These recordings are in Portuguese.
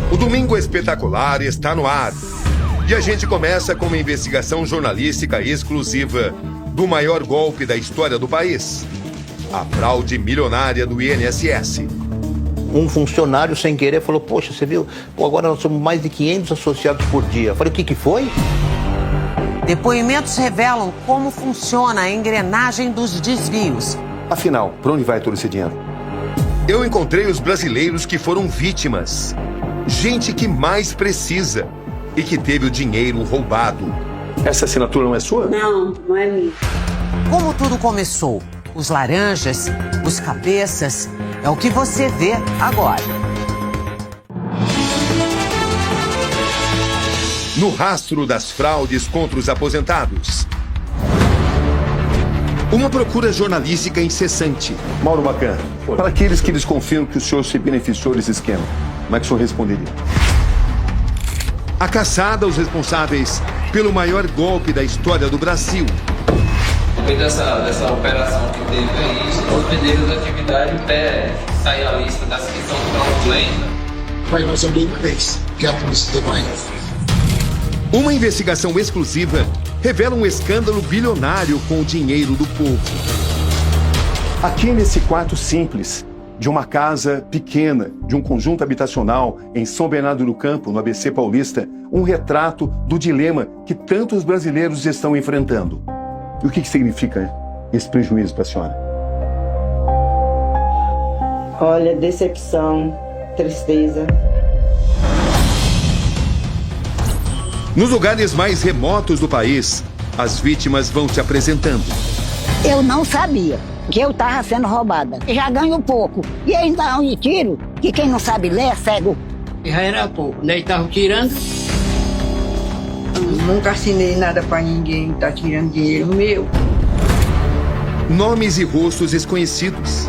O Domingo Espetacular está no ar. E a gente começa com uma investigação jornalística exclusiva do maior golpe da história do país. A fraude milionária do INSS. Um funcionário, sem querer, falou, poxa, você viu? Pô, agora nós somos mais de 500 associados por dia. Eu falei, o que foi? Depoimentos revelam como funciona a engrenagem dos desvios. Afinal, para onde vai todo esse dinheiro? Eu encontrei os brasileiros que foram vítimas. Gente que mais precisa e que teve o dinheiro roubado. Essa assinatura não é sua? Não, não é minha. Como tudo começou? Os laranjas, os cabeças, é o que você vê agora. No rastro das fraudes contra os aposentados. Uma procura jornalística incessante. Mauro Bacana, para aqueles que desconfiam que o senhor se beneficiou desse esquema, como é que o senhor responderia? A caçada aos responsáveis pelo maior golpe da história do Brasil. Depois dessa operação que teve aí, suspenderam as atividades até sair a lista das que são fraudulentas. Vai mais alguém uma vez, que a polícia tem mais. Uma investigação exclusiva revela um escândalo bilionário com o dinheiro do povo. Aqui nesse quarto simples, de uma casa pequena, de um conjunto habitacional em São Bernardo do Campo, no ABC Paulista, um retrato do dilema que tantos brasileiros estão enfrentando. E o que significa esse prejuízo para a senhora? Olha, decepção, tristeza. Nos lugares mais remotos do país, as vítimas vão se apresentando. Eu não sabia que eu estava sendo roubada. Já ganho pouco. E ainda dá um tiro, que quem não sabe ler é cego. Já era pouco, daí estavam tirando. Nunca assinei nada pra ninguém, tá tirando dinheiro meu. Nomes e rostos desconhecidos.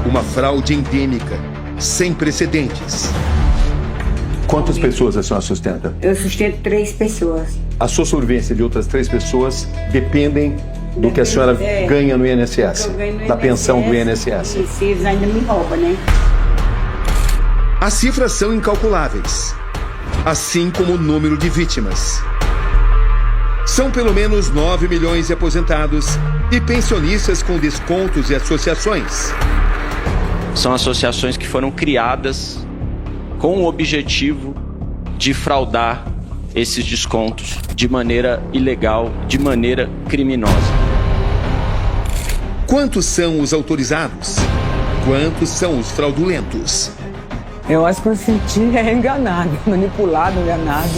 Uma fraude endêmica, sem precedentes. Quantas pessoas a senhora sustenta? Eu sustento 3 pessoas. A sua sobrevivência de outras 3 pessoas dependem do que a senhora ganha no INSS, da pensão do INSS. E se eles ainda me roubam, né? As cifras são incalculáveis, assim como o número de vítimas. São pelo menos 9 milhões de aposentados e pensionistas com descontos e associações. São associações que foram criadas com o objetivo de fraudar esses descontos de maneira ilegal, de maneira criminosa. Quantos são os autorizados? Quantos são os fraudulentos? Eu acho que eu senti enganado, manipulado, enganado.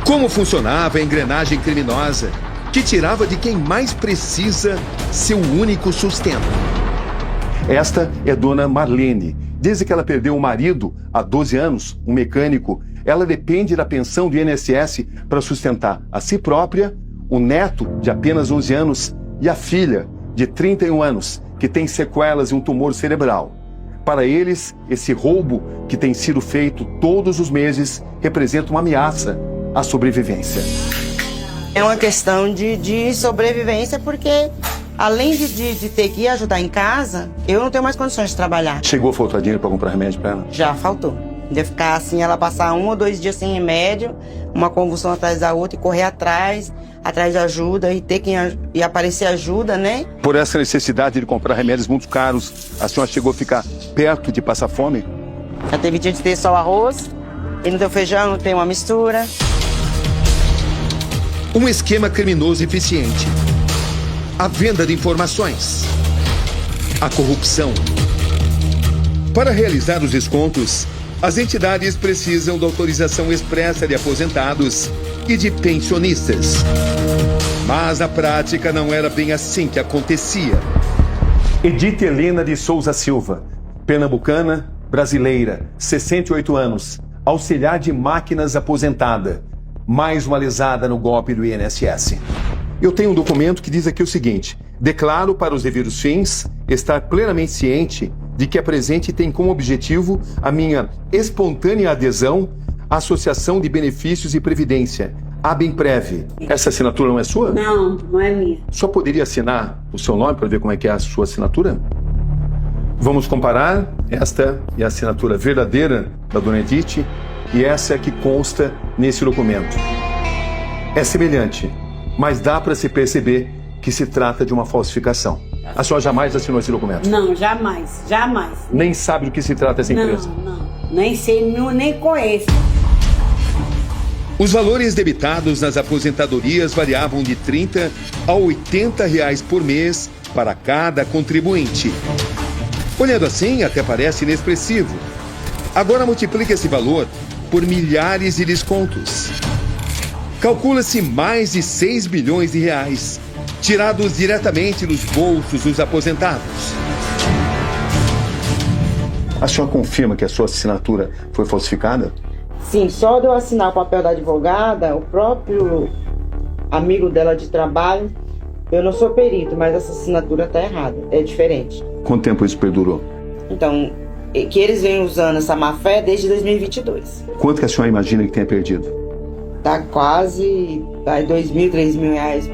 Como funcionava a engrenagem criminosa que tirava de quem mais precisa seu único sustento? Esta é Dona Marlene. Desde que ela perdeu o marido há 12 anos, um mecânico, ela depende da pensão do INSS para sustentar a si própria, o neto de apenas 11 anos e a filha de 31 anos, que tem sequelas e um tumor cerebral. Para eles, esse roubo que tem sido feito todos os meses representa uma ameaça à sobrevivência. É uma questão de sobrevivência, porque além de ter que ir ajudar em casa, eu não tenho mais condições de trabalhar. Chegou a faltar dinheiro para comprar remédio para ela? Já faltou. De ficar assim, ela passar 1 ou 2 dias sem remédio, uma convulsão atrás da outra e correr atrás de ajuda e ter que e aparecer ajuda, né? Por essa necessidade de comprar remédios muito caros, a senhora chegou a ficar perto de passar fome? Já teve dia de ter só arroz, e não tem feijão, não tem uma mistura. Um esquema criminoso eficiente. A venda de informações. A corrupção. Para realizar os descontos, as entidades precisam da autorização expressa de aposentados e de pensionistas. Mas na prática não era bem assim que acontecia. Edith Helena de Souza Silva, pernambucana, brasileira, 68 anos, auxiliar de máquinas aposentada, mais uma lesada no golpe do INSS. Eu tenho um documento que diz aqui o seguinte: declaro para os devidos fins estar plenamente ciente de que a presente tem como objetivo a minha espontânea adesão à Associação de Benefícios e Previdência, ABEMPREV. Essa assinatura não é sua? Não, não é minha. Só poderia assinar o seu nome para ver como é que é a sua assinatura? Vamos comparar. Esta é a assinatura verdadeira da dona Edith e essa é a que consta nesse documento. É semelhante, mas dá para se perceber que se trata de uma falsificação. A senhora jamais assinou esse documento? Não, jamais, jamais. Nem sabe do que se trata essa empresa? Não, nem sei, nem conheço. Os valores debitados nas aposentadorias variavam de R$30 a R$80 por mês para cada contribuinte. Olhando assim, até parece inexpressivo. Agora multiplique esse valor por milhares de descontos. Calcula-se mais de 6 bilhões de reais, tirados diretamente dos bolsos dos aposentados. A senhora confirma que a sua assinatura foi falsificada? Sim, só de eu assinar o papel da advogada, o próprio amigo dela de trabalho, eu não sou perito, mas essa assinatura está errada, é diferente. Quanto tempo isso perdurou? Então, que eles vêm usando essa má-fé desde 2022. Quanto que a senhora imagina que tenha perdido? Tá quase R$2.000, R$3.000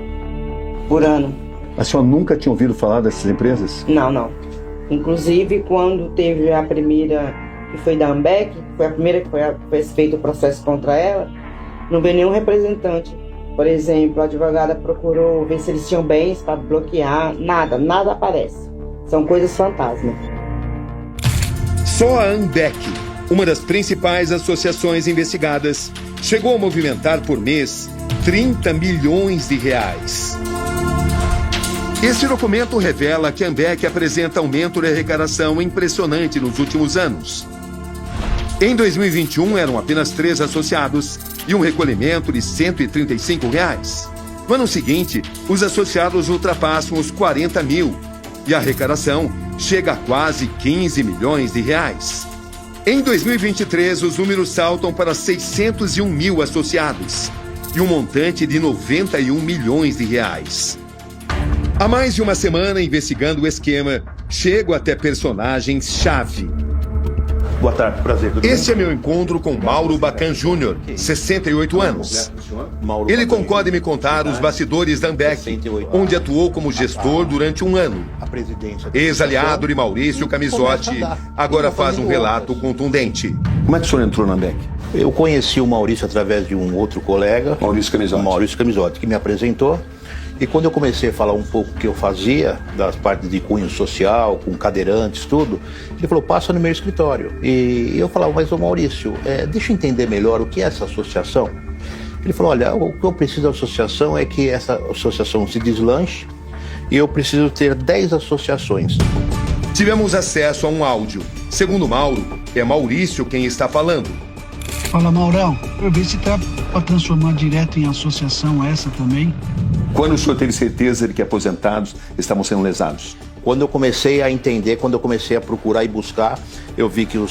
por ano. A senhora nunca tinha ouvido falar dessas empresas? Não. Inclusive, quando teve a primeira, que foi da Ambec, foi a primeira que foi feito o processo contra ela, não veio nenhum representante. Por exemplo, a advogada procurou ver se eles tinham bens para bloquear, nada aparece. São coisas fantasmas. Só a Ambec, uma das principais associações investigadas, chegou a movimentar por mês R$30 milhões. Este documento revela que a Ambec apresenta aumento de arrecadação impressionante nos últimos anos. Em 2021, eram apenas 3 associados e um recolhimento de R$135. No ano seguinte, os associados ultrapassam os 40 mil e a arrecadação chega a quase 15 milhões de reais. Em 2023, os números saltam para 601 mil associados e um montante de 91 milhões de reais. Há mais de uma semana investigando o esquema, chego até personagens-chave. Boa tarde, prazer. Este é meu encontro com Mauro Bacan Júnior, 68 anos. Ele concorda em me contar os bastidores da Ambec, onde atuou como gestor durante um ano. Ex-aliado de Maurício Camisotti, agora faz um relato contundente. Como é que o senhor entrou na Ambec? Eu conheci o Maurício através de um outro colega, Maurício Camisotti, que me apresentou. E quando eu comecei a falar um pouco o que eu fazia, das partes de cunho social, com cadeirantes, tudo, ele falou, passa no meu escritório. E eu falava, mas ô Maurício, deixa eu entender melhor o que é essa associação. Ele falou, olha, o que eu preciso da associação é que essa associação se deslanche e eu preciso ter 10 associações. Tivemos acesso a um áudio. Segundo Mauro, é Maurício quem está falando. Fala, Maurão, eu vi se tá para transformar direto em associação essa também. Quando o senhor teve certeza de que aposentados estavam sendo lesados? Quando eu comecei a entender, quando eu comecei a procurar e buscar, eu vi que o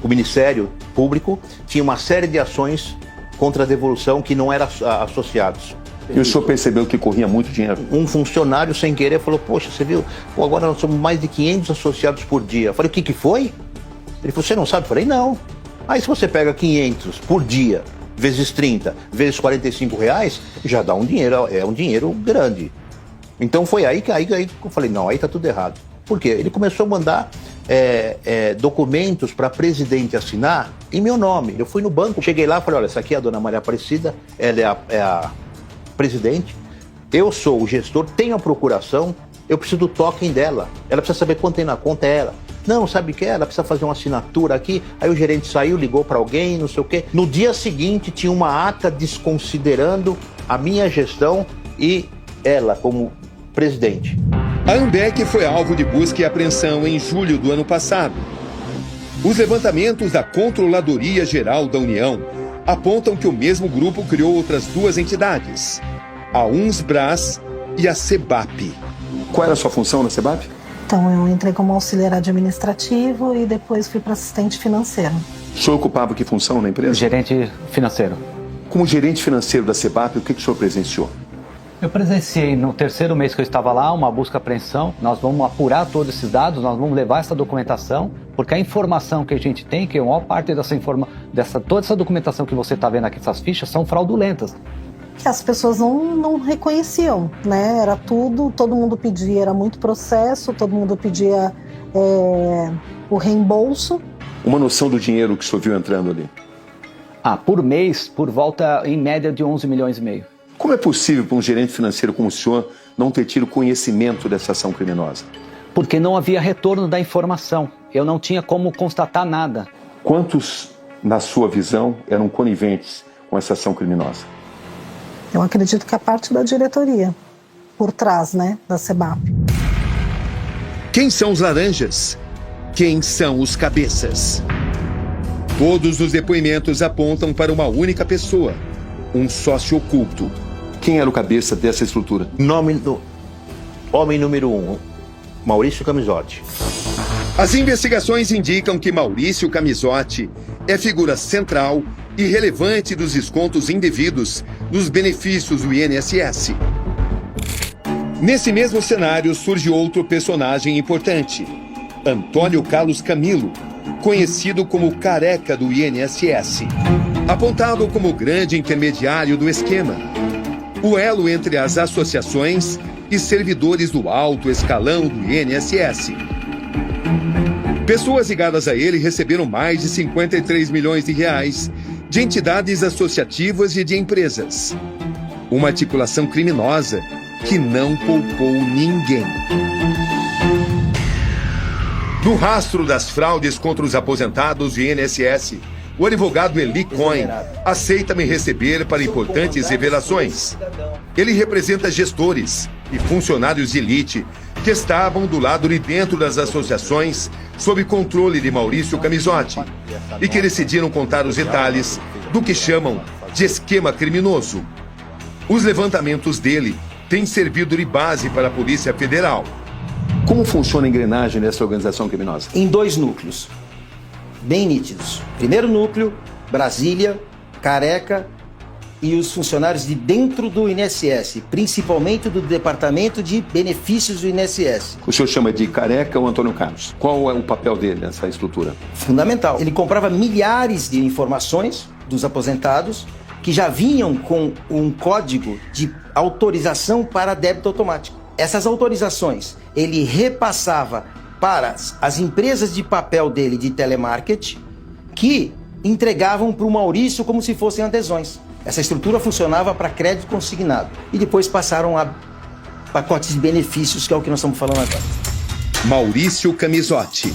Ministério Público tinha uma série de ações contra a devolução que não eram associados. E o senhor percebeu que corria muito dinheiro? Um funcionário, sem querer, falou, poxa, você viu? Pô, agora nós somos mais de 500 associados por dia. Eu falei, o que foi? Ele falou, você não sabe? Eu falei, não. Aí se você pega 500 por dia, vezes 30, vezes R$45, já dá um dinheiro, é um dinheiro grande. Então foi aí que eu falei, não, aí tá tudo errado. Por quê? Ele começou a mandar documentos para presidente assinar em meu nome. Eu fui no banco, cheguei lá e falei, olha, essa aqui é a dona Maria Aparecida, ela é a presidente, eu sou o gestor, tenho a procuração, eu preciso do token dela, ela precisa saber quanto tem na conta, é ela. Não, sabe o que? Ela precisa fazer uma assinatura aqui. Aí o gerente saiu, ligou para alguém, não sei o quê. No dia seguinte tinha uma ata desconsiderando a minha gestão e ela como presidente. A Ambec foi alvo de busca e apreensão em julho do ano passado. Os levantamentos da Controladoria Geral da União apontam que o mesmo grupo criou outras 2 entidades, a UNSBRAS e a CEBAP. Qual era a sua função na CEBAP? Então eu entrei como auxiliar administrativo e depois fui para assistente financeiro. O senhor ocupava que função na empresa? Gerente financeiro. Como gerente financeiro da CEBAP, o que o senhor presenciou? Eu presenciei no 3º mês que eu estava lá uma busca e apreensão. Nós vamos apurar todos esses dados, nós vamos levar essa documentação, porque a informação que a gente tem, que a maior parte toda essa documentação que você está vendo aqui, essas fichas, são fraudulentas. que as pessoas não reconheciam, né? Era tudo, todo mundo pedia, era muito processo, todo mundo pedia o reembolso. Uma noção do dinheiro que o senhor viu entrando ali? Por mês, por volta, em média, de 11 milhões e meio. Como é possível para um gerente financeiro como o senhor não ter tido conhecimento dessa ação criminosa? Porque não havia retorno da informação. Eu não tinha como constatar nada. Quantos, na sua visão, eram coniventes com essa ação criminosa? Eu acredito que a parte da diretoria, por trás, né, da SEBAP. Quem são os laranjas? Quem são os cabeças? Todos os depoimentos apontam para uma única pessoa, um sócio oculto. Quem era o cabeça dessa estrutura? Nome do homem número 1, Maurício Camisotti. As investigações indicam que Maurício Camisotti é figura central e relevante dos descontos indevidos nos benefícios do INSS. Nesse mesmo cenário surge outro personagem importante, Antônio Carlos Camilo, conhecido como Careca do INSS, apontado como grande intermediário do esquema, o elo entre as associações e servidores do alto escalão do INSS. Pessoas ligadas a ele receberam mais de 53 milhões de reais de entidades associativas e de empresas. Uma articulação criminosa que não poupou ninguém. No rastro das fraudes contra os aposentados do INSS, o advogado Eli Cohen aceita me receber para importantes revelações. Ele representa gestores e funcionários de elite que estavam do lado de dentro das associações sob controle de Maurício Camisotti e que decidiram contar os detalhes do que chamam de esquema criminoso. Os levantamentos dele têm servido de base para a Polícia Federal. Como funciona a engrenagem dessa organização criminosa? Em 2 núcleos, bem nítidos. Primeiro núcleo, Brasília, Careca e os funcionários de dentro do INSS, principalmente do Departamento de Benefícios do INSS. O senhor chama de Careca ou Antônio Carlos? Qual é o papel dele nessa estrutura? Fundamental. Ele comprava milhares de informações dos aposentados que já vinham com um código de autorização para débito automático. Essas autorizações ele repassava para as empresas de papel dele de telemarketing que entregavam para o Maurício como se fossem adesões. Essa estrutura funcionava para crédito consignado e depois passaram a pacotes de benefícios, que é o que nós estamos falando agora. Maurício Camisotti.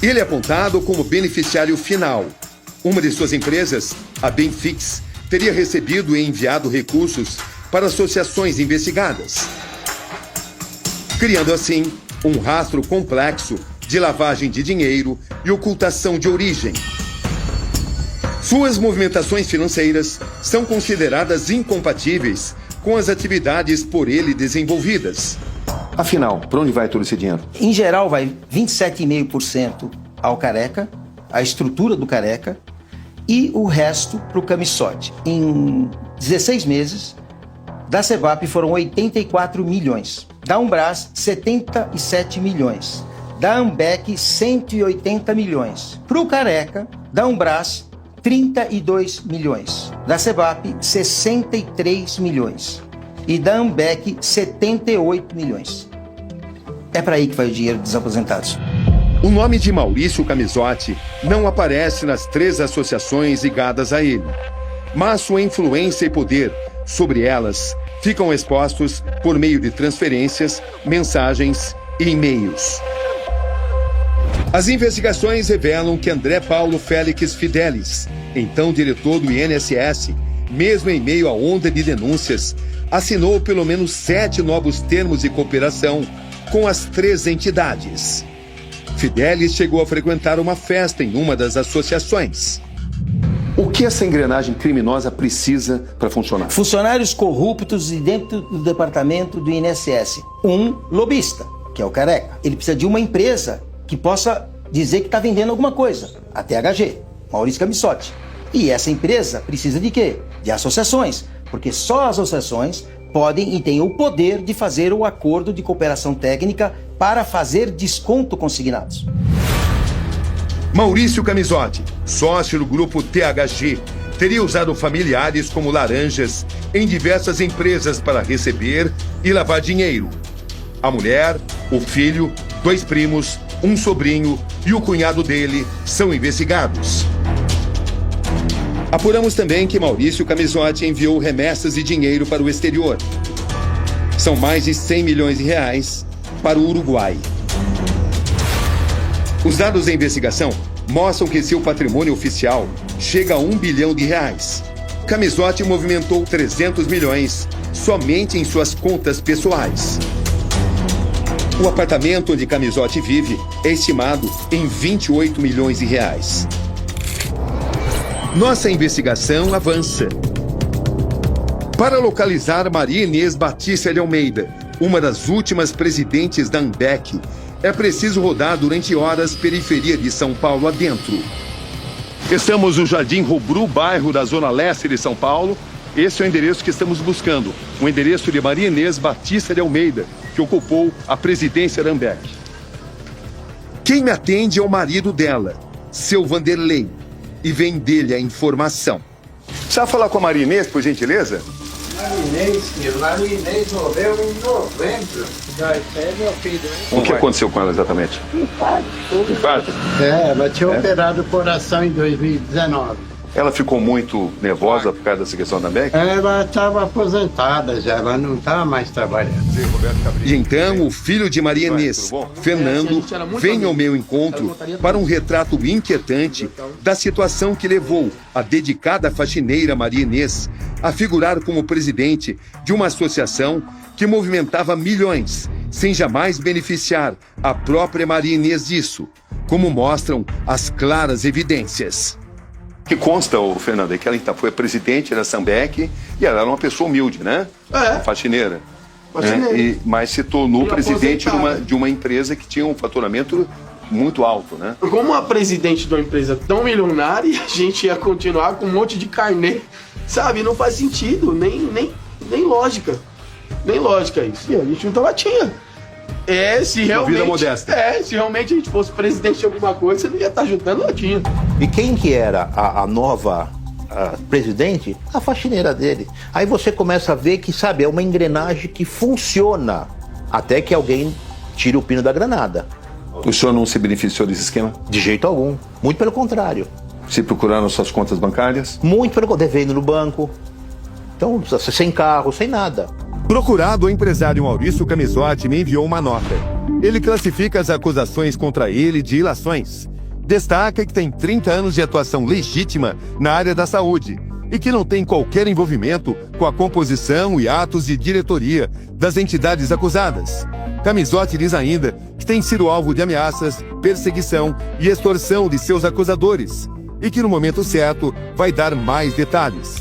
Ele é apontado como beneficiário final. Uma de suas empresas, a Benfix, teria recebido e enviado recursos para associações investigadas, criando assim um rastro complexo de lavagem de dinheiro e ocultação de origem. Suas movimentações financeiras são consideradas incompatíveis com as atividades por ele desenvolvidas. Afinal, para onde vai todo esse dinheiro? Em geral, vai 27,5% ao Careca, a estrutura do Careca, e o resto para o Camisotti. Em 16 meses, da SEBAP foram 84 milhões. Da Umbras, 77 milhões. Da Ambec, 180 milhões. Para o Careca, da Umbras, 32 milhões. Da SEBAP, 63 milhões. E da Ambec, 78 milhões. É para aí que vai o dinheiro dos aposentados. O nome de Maurício Camisotti não aparece nas 3 associações ligadas a ele, mas sua influência e poder sobre elas ficam expostos por meio de transferências, mensagens e e-mails. As investigações revelam que André Paulo Félix Fidelis, então diretor do INSS, mesmo em meio à onda de denúncias, assinou pelo menos 7 novos termos de cooperação com as 3 entidades. Fidelis chegou a frequentar uma festa em uma das associações. O que essa engrenagem criminosa precisa para funcionar? Funcionários corruptos e dentro do departamento do INSS. Um lobista, que é o Careca. Ele precisa de uma empresa que possa dizer que está vendendo alguma coisa. A THG, Maurício Camisotti. E essa empresa precisa de quê? De associações. Porque só as associações podem e têm o poder de fazer o acordo de cooperação técnica para fazer desconto consignados. Maurício Camisotti, sócio do grupo THG, teria usado familiares como laranjas em diversas empresas para receber e lavar dinheiro. A mulher, o filho, 2 primos, um sobrinho e o cunhado dele são investigados. Apuramos também que Maurício Camizotti enviou remessas e dinheiro para o exterior. São mais de 100 milhões de reais para o Uruguai. Os dados da investigação mostram que seu patrimônio oficial chega a 1 bilhão de reais. Camizotti movimentou 300 milhões somente em suas contas pessoais. O apartamento onde Camizotti vive é estimado em 28 milhões de reais. Nossa investigação avança. Para localizar Maria Inês Batista de Almeida, uma das últimas presidentes da AMBEC, é preciso rodar durante horas periferia de São Paulo adentro. Estamos no Jardim Robru, bairro da Zona Leste de São Paulo. Esse é o endereço que estamos buscando, o endereço de Maria Inês Batista de Almeida, que ocupou a presidência da AMBEC. Quem me atende é o marido dela, seu Vanderlei, e vem dele a informação. Precisa falar com a Maria Inês, por gentileza? Maria Inês morreu em novembro. O que aconteceu com ela exatamente? Infarto? Ela tinha operado o coração em 2019. Ela ficou muito nervosa por causa dessa questão da AMBEC? Ela estava aposentada já, ela não estava mais trabalhando. E então o filho de Maria Inês, Fernando, vem ao meu encontro para um retrato inquietante da situação que levou a dedicada faxineira Maria Inês a figurar como presidente de uma associação que movimentava milhões, sem jamais beneficiar a própria Maria Inês disso, como mostram as claras evidências. O que consta, Fernando, é que ela foi presidente da AMBEC e ela era uma pessoa humilde, né? Uma faxineira. Mas se tornou presidente de uma empresa que tinha um faturamento muito alto, né? Como a presidente de uma empresa tão milionária, a gente ia continuar com um monte de carnê, sabe? Não faz sentido, nem lógica. Nem lógica isso. E a gente não tinha. Se realmente a gente fosse presidente de alguma coisa, você não ia estar ajudando latinha. E quem que era a nova presidente? A faxineira dele. Aí você começa a ver que, sabe, é uma engrenagem que funciona até que alguém tire o pino da granada. O senhor não se beneficiou desse esquema? De jeito algum. Muito pelo contrário. Se procuraram suas contas bancárias? Muito pelo contrário. Devendo no banco. Então, sem carro, sem nada. Procurado, o empresário Maurício Camizotti me enviou uma nota. Ele classifica as acusações contra ele de ilações. Destaca que tem 30 anos de atuação legítima na área da saúde e que não tem qualquer envolvimento com a composição e atos de diretoria das entidades acusadas. Camizotti diz ainda que tem sido alvo de ameaças, perseguição e extorsão de seus acusadores e que no momento certo vai dar mais detalhes.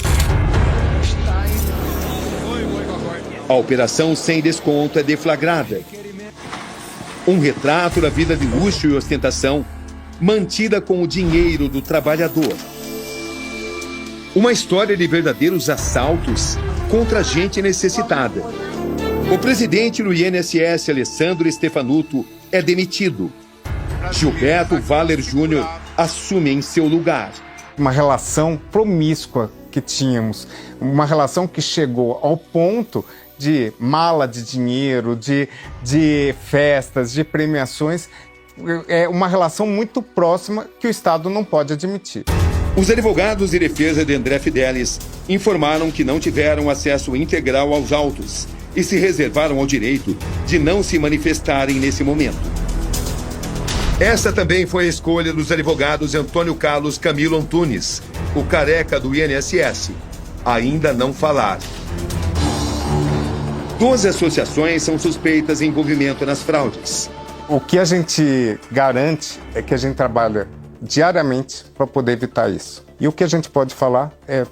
A operação sem desconto é deflagrada. Um retrato da vida de luxo e ostentação, mantida com o dinheiro do trabalhador. Uma história de verdadeiros assaltos contra gente necessitada. O presidente do INSS, Alessandro Stefanuto, é demitido. Gilberto Valer Júnior assume em seu lugar. Uma relação promíscua que tínhamos, uma relação que chegou ao ponto de mala de dinheiro, de festas, de premiações, é uma relação muito próxima que o Estado não pode admitir. Os advogados de defesa de André Fidelis informaram que não tiveram acesso integral aos autos e se reservaram ao direito de não se manifestarem nesse momento. Essa também foi a escolha dos advogados Antônio Carlos Camilo Antunes, o careca do INSS. Ainda não falar. 12 associações são suspeitas de envolvimento nas fraudes. O que a gente garante é que a gente trabalha diariamente para poder evitar isso. E o que a gente pode falar é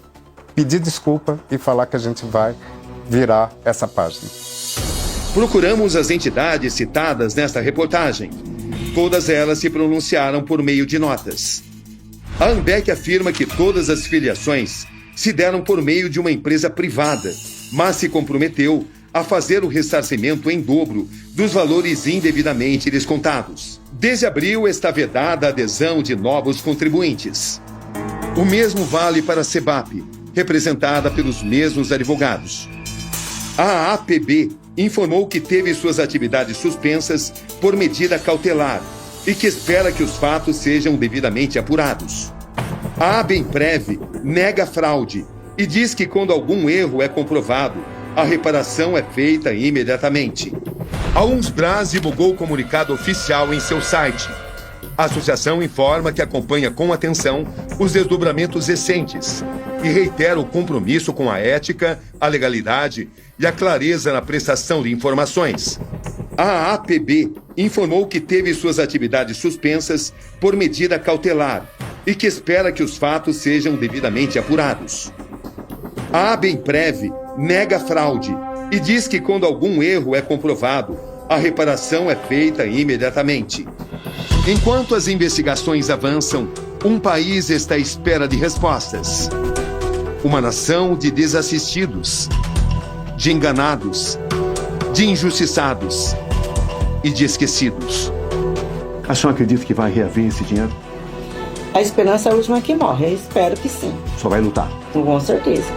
pedir desculpa e falar que a gente vai virar essa página. Procuramos as entidades citadas nesta reportagem. Todas elas se pronunciaram por meio de notas. A AMBEC afirma que todas as filiações se deram por meio de uma empresa privada, mas se comprometeu a fazer o ressarcimento em dobro dos valores indevidamente descontados. Desde abril está vedada a adesão de novos contribuintes. O mesmo vale para a CEBAP, representada pelos mesmos advogados. A APB informou que teve suas atividades suspensas por medida cautelar e que espera que os fatos sejam devidamente apurados. A ABEMPREV nega fraude e diz que quando algum erro é comprovado, a reparação é feita imediatamente. A Unsbras divulgou o comunicado oficial em seu site. A associação informa que acompanha com atenção os desdobramentos recentes e reitera o compromisso com a ética, a legalidade e a clareza na prestação de informações. A APB informou que teve suas atividades suspensas por medida cautelar e que espera que os fatos sejam devidamente apurados. A ABEMPREV nega fraude e diz que quando algum erro é comprovado, a reparação é feita imediatamente. Enquanto as investigações avançam, um país está à espera de respostas. Uma nação de desassistidos, de enganados, de injustiçados e de esquecidos. A senhora acredita que vai reaver esse dinheiro? A esperança é a última que morre. Eu espero que sim. Só vai lutar? Com certeza.